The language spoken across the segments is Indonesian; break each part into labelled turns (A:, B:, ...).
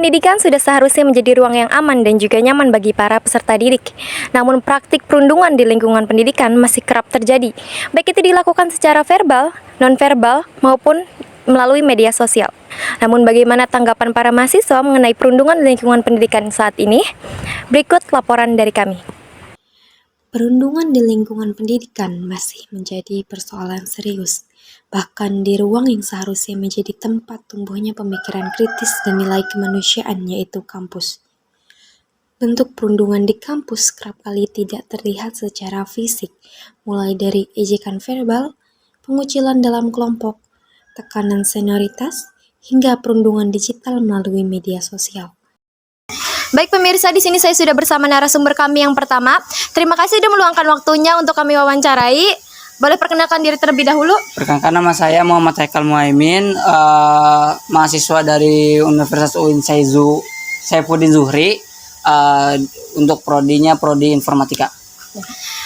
A: pendidikan sudah seharusnya menjadi ruang yang aman dan juga nyaman bagi para peserta didik. Namun praktik perundungan di lingkungan pendidikan masih kerap terjadi, baik itu dilakukan secara verbal, non-verbal, maupun melalui media sosial. Namun bagaimana tanggapan para mahasiswa mengenai perundungan di lingkungan pendidikan saat ini? Berikut laporan dari kami.
B: Perundungan di lingkungan pendidikan masih menjadi persoalan serius, bahkan di ruang yang seharusnya menjadi tempat tumbuhnya pemikiran kritis dan nilai kemanusiaan, yaitu kampus. Bentuk perundungan di kampus kerap kali tidak terlihat secara fisik, mulai dari ejekan verbal, pengucilan dalam kelompok, tekanan senioritas, hingga perundungan digital melalui media sosial.
A: Baik pemirsa, di sini saya sudah bersama narasumber kami yang pertama. Terima kasih sudah meluangkan waktunya untuk kami wawancarai. Boleh perkenalkan diri terlebih dahulu?
C: Perkenalkan, nama saya Muhammad Haikal Muhaimin, mahasiswa dari Universitas UIN Saifuddin Zuhri, untuk prodinya prodi informatika.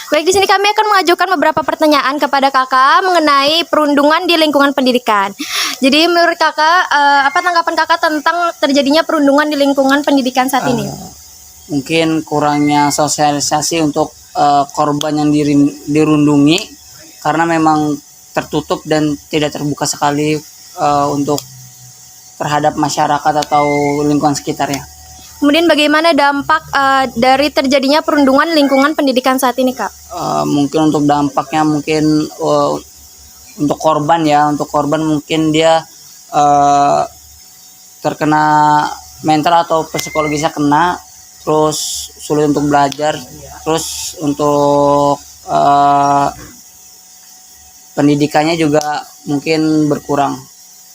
A: Baik, di sini kami akan mengajukan beberapa pertanyaan kepada kakak mengenai perundungan di lingkungan pendidikan. Jadi menurut kakak, apa tanggapan kakak tentang terjadinya perundungan di lingkungan pendidikan saat ini?
C: Mungkin kurangnya sosialisasi untuk korban yang dirundungi, karena memang tertutup dan tidak terbuka sekali untuk terhadap masyarakat atau lingkungan sekitarnya.
A: Kemudian bagaimana dampak dari terjadinya perundungan lingkungan pendidikan saat ini, Kak?
C: Mungkin untuk dampaknya mungkin untuk korban mungkin dia terkena mental atau psikologisnya kena, terus sulit untuk belajar, terus untuk pendidikannya juga mungkin berkurang.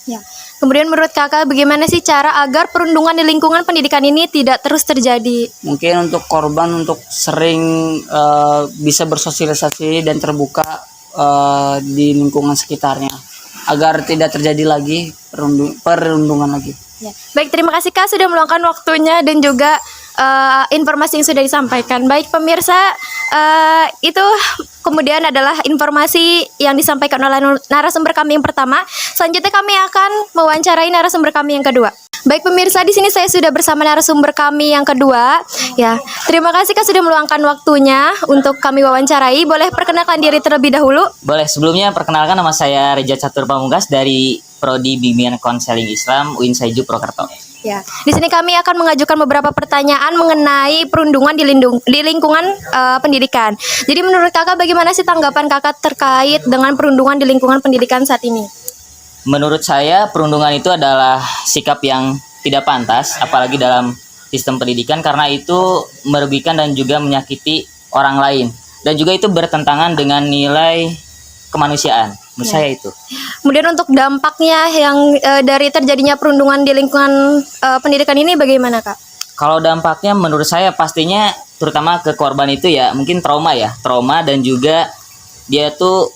A: Ya. Kemudian menurut kakak bagaimana sih cara agar perundungan di lingkungan pendidikan ini tidak terus terjadi?
C: Mungkin untuk korban untuk sering bisa bersosialisasi dan terbuka di lingkungan sekitarnya agar tidak terjadi lagi perundungan lagi.
A: Ya. Baik, terima kasih Kak sudah meluangkan waktunya dan juga informasi yang sudah disampaikan. Baik pemirsa, itu kemudian adalah informasi yang disampaikan oleh narasumber kami yang pertama. Selanjutnya kami akan mewawancarai narasumber kami yang kedua. Baik pemirsa, di sini saya sudah bersama narasumber kami yang kedua. Ya, terima kasih Kak sudah meluangkan waktunya untuk kami wawancarai. Boleh perkenalkan diri terlebih dahulu?
D: Boleh, sebelumnya perkenalkan, nama saya Reja Catur Pamungkas dari Prodi Bimbingan Konseling Islam UIN Saiju Prokerto.
A: Ya, di sini kami akan mengajukan beberapa pertanyaan mengenai perundungan di lingkungan pendidikan. Jadi menurut kakak bagaimana sih tanggapan kakak terkait dengan perundungan di lingkungan pendidikan saat ini?
D: Menurut saya perundungan itu adalah sikap yang tidak pantas, apalagi dalam sistem pendidikan, karena itu merugikan dan juga menyakiti orang lain. Dan juga itu bertentangan dengan nilai kemanusiaan. Menurut saya itu.
A: Kemudian untuk dampaknya yang dari terjadinya perundungan di lingkungan pendidikan ini bagaimana Kak?
D: Kalau dampaknya menurut saya pastinya terutama ke korban itu ya mungkin trauma dan juga dia tuh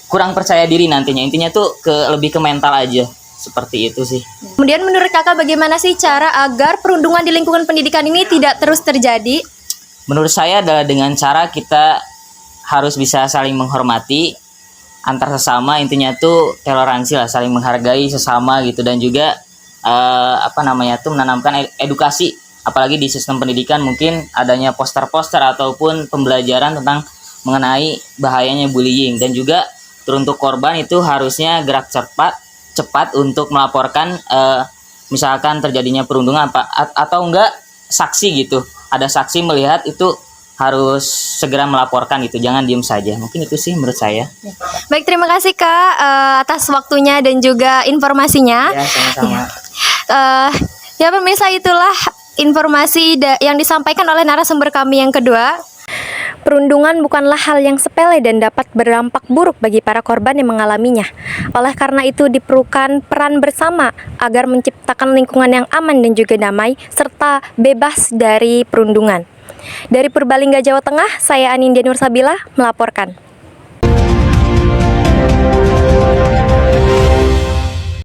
D: kurang percaya diri nantinya. Intinya tuh lebih ke mental aja, seperti itu sih.
A: Kemudian menurut kakak bagaimana sih cara agar perundungan di lingkungan pendidikan ini tidak terus terjadi?
D: Menurut saya adalah dengan cara kita harus bisa saling menghormati antar sesama, intinya tuh toleransi lah, saling menghargai sesama gitu, dan juga menanamkan edukasi, apalagi di sistem pendidikan mungkin adanya poster-poster ataupun pembelajaran tentang mengenai bahayanya bullying, dan juga untuk korban itu harusnya gerak cepat untuk melaporkan misalkan terjadinya perundungan atau enggak saksi gitu, ada saksi melihat itu harus segera melaporkan gitu, jangan diem saja. Mungkin itu sih menurut saya.
A: Baik, terima kasih Kak atas waktunya dan juga informasinya.
D: Ya, sama-sama.
A: Ya pemirsa, itulah informasi yang disampaikan oleh narasumber kami yang kedua. Perundungan bukanlah hal yang sepele dan dapat berdampak buruk bagi para korban yang mengalaminya. Oleh karena itu diperlukan peran bersama agar menciptakan lingkungan yang aman dan juga damai serta bebas dari perundungan. Dari Purbalingga, Jawa Tengah, saya Anindya Nursabila melaporkan.